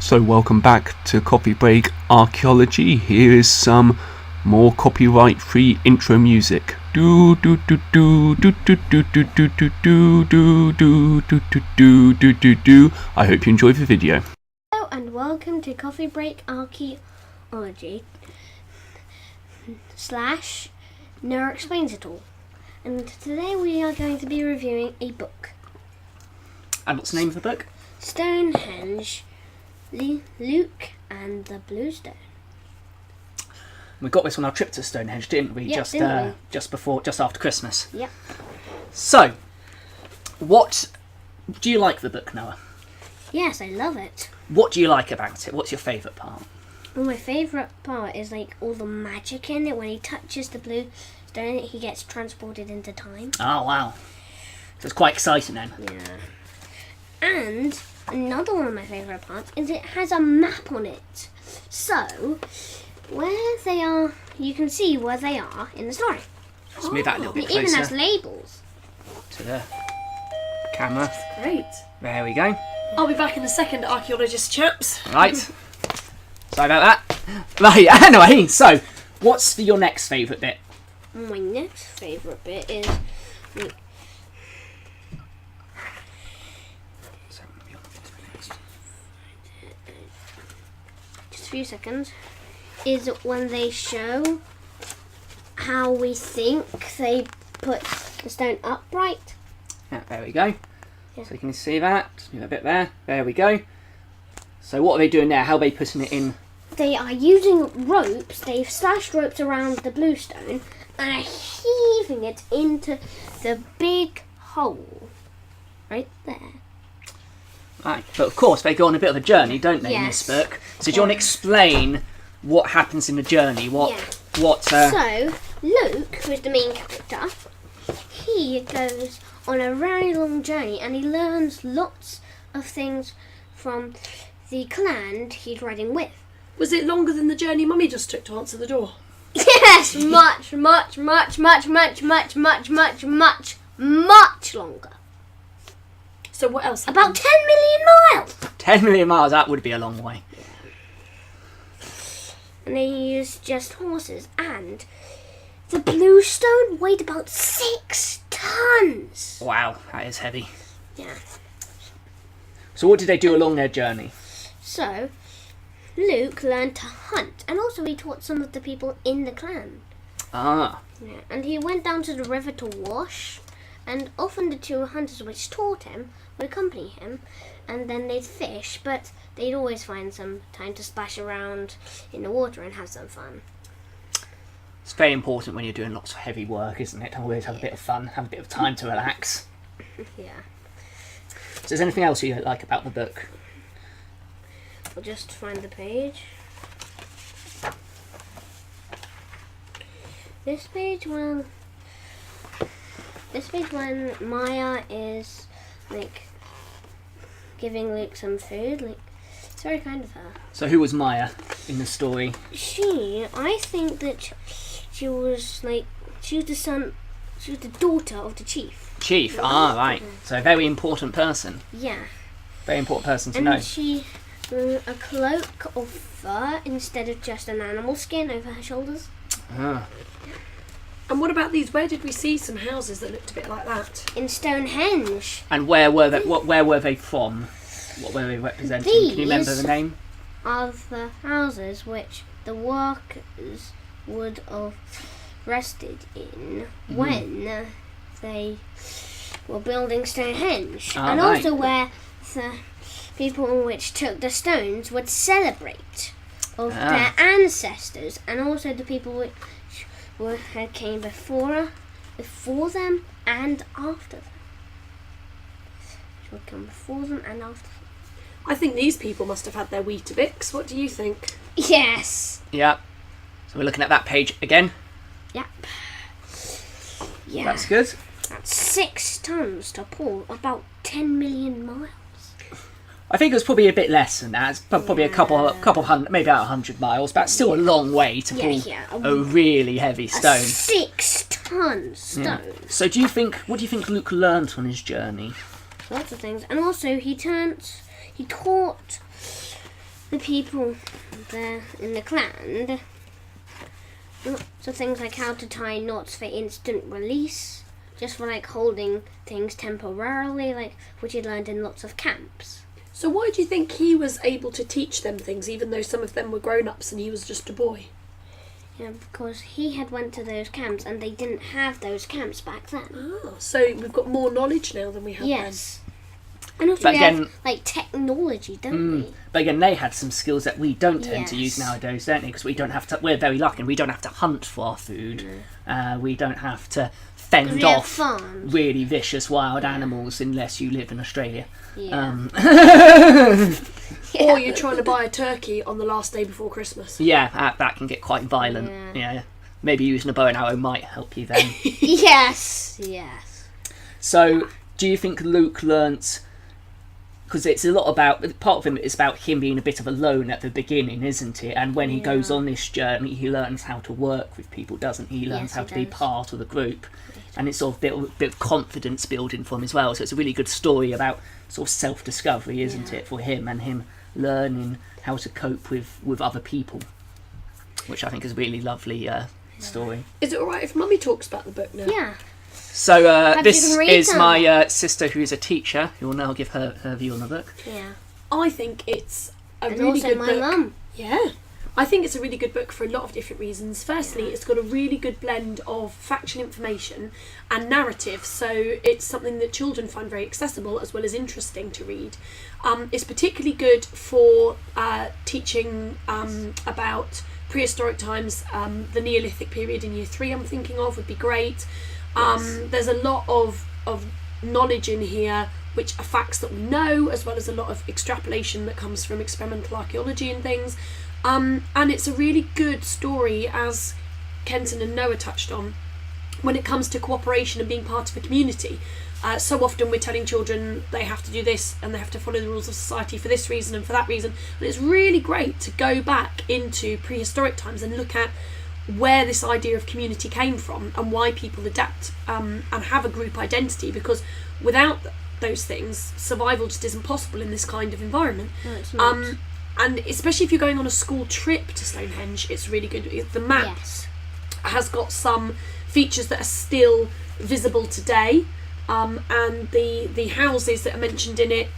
So welcome back to Coffee Break Archaeology. Here is some more copyright-free intro music. Do do do do do do do do do do do do do do do do do do. I hope you enjoy the video. Hello and welcome to Coffee Break Archaeology / Noah Explains It All. And today we are going to be reviewing a book. And what's the name of the book? Stonehenge Luke and the Bluestone. We got this on our trip to Stonehenge, didn't we? Yep, Just after Christmas. Yep. So, what do you like the book, Noah? Yes, I love it. What do you like about it? What's your favourite part? Well, my favourite part is like all the magic in it. When he touches the blue stone, he gets transported into time. Oh wow! So it's quite exciting then. Yeah. And another one of my favourite parts is it has a map on it. So, where they are, you can see where they are in the story. Let's move that a little bit It closer. even has labels. To the camera. Great. There we go. I'll be back in a second, archaeologist chaps. Right. Sorry about that. Right. Anyway, so what's your next favourite bit? My next favourite bit is just a few seconds. Is when they show how we think they put the stone upright. Yeah, there we go. Yeah. So you can see that. Just move a bit there. There we go. So what are they doing there? How are they putting it in? They are using ropes. They've slashed ropes around the bluestone and are heaving it into the big hole right there. Right, but of course they go on a bit of a journey, don't they, in this Yes. book? So do you want to explain what happens in the journey? So Luke, who is the main character, he goes on a very long journey and he learns lots of things from the clan he's riding with. Was it longer than the journey Mummy just took to answer the door? Yes, much longer. So what else? About 10 million miles. 10 million miles, that would be a long way. And they used just horses, and the bluestone weighed about 6 tons. Wow, that is heavy. Yeah. So what did they do along their journey? So, Luke learned to hunt, and also he taught some of the people in the clan. Ah, Yeah. And he went down to the river to wash, and often the two hunters which taught him would accompany him, and then they'd fish, but they'd always find some time to splash around in the water and have some fun. it's very important when you're doing lots of heavy work, isn't it? To always have a bit of fun, have a bit of time to relax. Yeah. So is there anything else you like about the book? I'll just find the page. This page when Maya is like giving Luke some food, like it's very kind of her. So who was Maya in the story? I think that she was the daughter of the chief. Chief, ah, right. So a very important person. Yeah. Very important person to And know. she wore a cloak of fur instead of just an animal skin over her shoulders. Ah. And what about these? Where did we see some houses that looked a bit like that? In Stonehenge. And where were they? Where were they from? What were they representing? Can you remember These- the name? Of the houses which the workers would have rested in when they were building Stonehenge. Ah, and right. also where the people which took the stones would celebrate of their ancestors, and also the people which had came before them and after them. Which would come before them and after them. I think these people must have had their Weetabix. What do you think? Yes. Yeah. So we're looking at that page again. Yep. Yeah. That's good. That's 6 tons to pull about 10 million miles. I think it was probably a bit less than that. It's probably a couple hundred, maybe about 100 miles, but still a long way to pull a really heavy stone. 6 ton stone. Yeah. So what do you think Luke learnt on his journey? Lots of things. And also he taught the people there in the clan. Lots of things like how to tie knots for instant release, just for like holding things temporarily, like which he learned in lots of camps. So why do you think he was able to teach them things, even though some of them were grown-ups and he was just a boy? Yeah, because he had went to those camps and they didn't have those camps back then. Oh, so we've got more knowledge now than we had Yes. And also But we again- have like technology, don't we? But again, they had some skills that we don't tend to use Yes. nowadays, don't they? Because we don't have to. We're very lucky. We don't have to hunt for our food. We don't have to fend We have off farms. really vicious wild animals unless you live in Australia. Yeah. Or you're trying to buy a turkey on the last day before Christmas. Yeah, that can get quite violent. Yeah. Maybe using a bow and arrow might help you then. Yes. So, do you think Luke learnt? Because it's a lot about, part of him is about him being a bit of a lone at the beginning, isn't it? And when he goes on this journey, he learns how to work with people, doesn't he? He learns Yes, how he to be does. part of the group. And it's sort of a bit of confidence building for him as well. So it's a really good story about sort of self-discovery, isn't it, for him, and him learning how to cope with other people, which I think is a really lovely story. Is it alright if Mummy talks about the book now? Yeah. So Perhaps this you can read is some. my sister, who is a teacher, who will now give her view on the book. Yeah. I think it's a And really also good my book. mum. Yeah. I think it's a really good book for a lot of different reasons. Firstly, it's got a really good blend of factual information and narrative, so it's something that children find very accessible as well as interesting to read. It's particularly good for teaching about prehistoric times. The Neolithic period in Year 3 I'm thinking of would be great. There's a lot of knowledge in here which are facts that we know, as well as a lot of extrapolation that comes from experimental archaeology and things. And it's a really good story, as Kenton and Noah touched on, when it comes to cooperation and being part of a community. So often we're telling children they have to do this and they have to follow the rules of society for this reason and for that reason. And it's really great to go back into prehistoric times and look at where this idea of community came from and why people adapt and have a group identity, because without those things, survival just isn't possible in this kind of environment. No, it's not. And especially if you're going on a school trip to Stonehenge, it's really good. The map has got some features that are still visible today, and the houses that are mentioned in it,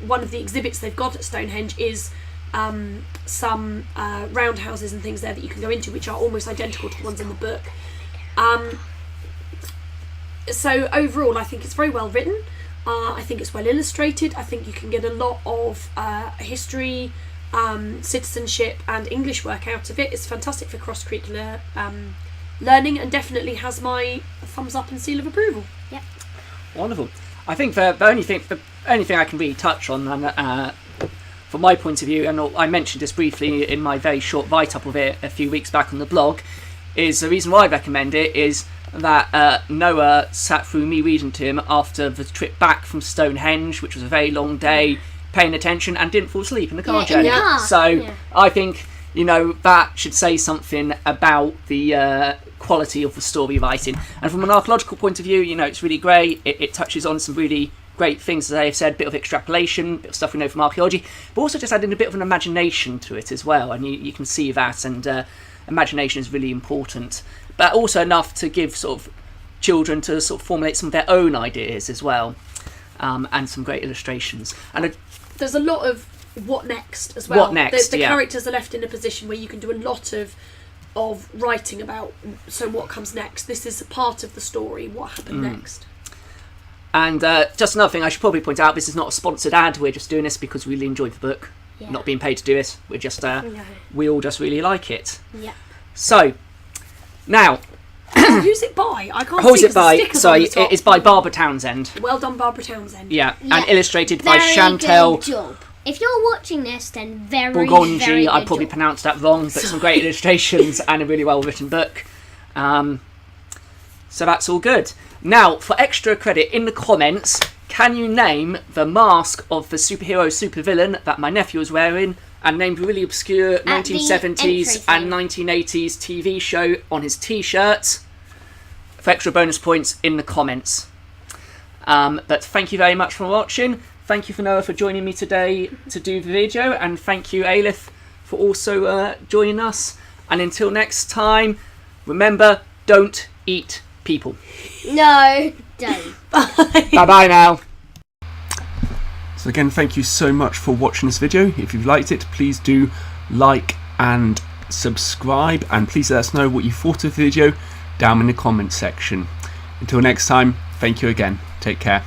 one of the exhibits they've got at Stonehenge is some roundhouses and things there that you can go into, which are almost identical to the ones in the book. So overall, I think it's very well written. I think it's well illustrated. I think you can get a lot of history, citizenship and English work out of it. It's fantastic for cross-curricular learning, and definitely has my thumbs up and seal of approval. Yep. Wonderful. I think the only thing I can really touch on, and from my point of view, and I mentioned this briefly in my very short write-up of it a few weeks back on the blog, is the reason why I recommend it is that Noah sat through me reading to him after the trip back from Stonehenge, which was a very long day, paying attention, and didn't fall asleep in the car journey. So I think, that should say something about the quality of the story writing. And from an archaeological point of view, it's really great. It touches on some really great things, as I have said, a bit of extrapolation, a bit of stuff we know from archaeology, but also just adding a bit of an imagination to it as well. And you can see that, and imagination is really important. But also enough to give sort of children to sort of formulate some of their own ideas as well, and some great illustrations. And there's a lot of what next as well. What next? The characters are left in a position where you can do a lot of writing about. So what comes next? This is a part of the story. What happened next? And just another thing I should probably point out: this is not a sponsored ad. We're just doing this because we really enjoyed the book. Yeah. Not being paid to do it. We're just we all just really like it. Yeah. So. Now, who's it by? I can't who's see. it by? Sorry, it it's by Barbara Townsend. Well done, Barbara Townsend. Yeah, and illustrated by Very Chantel good job. If you're watching this, then very Borgonji. very I good probably job. pronounced that wrong, but some great illustrations and a really well written book. So that's all good. Now, for extra credit, in the comments, can you name the mask of the superhero supervillain that my nephew was wearing? And named a really obscure 1970s and 1980s TV show on his t-shirt. For extra bonus points in the comments. But thank you very much for watching. thank you, Noah, for joining me today to do the video, and thank you, Ayliffe, for also joining us. And until next time, remember, don't eat people. No, don't. Bye-bye now. So again, thank you so much for watching this video. If you've liked it, please do like and subscribe, and please let us know what you thought of the video down in the comments section. Until next time, thank you again. Take care.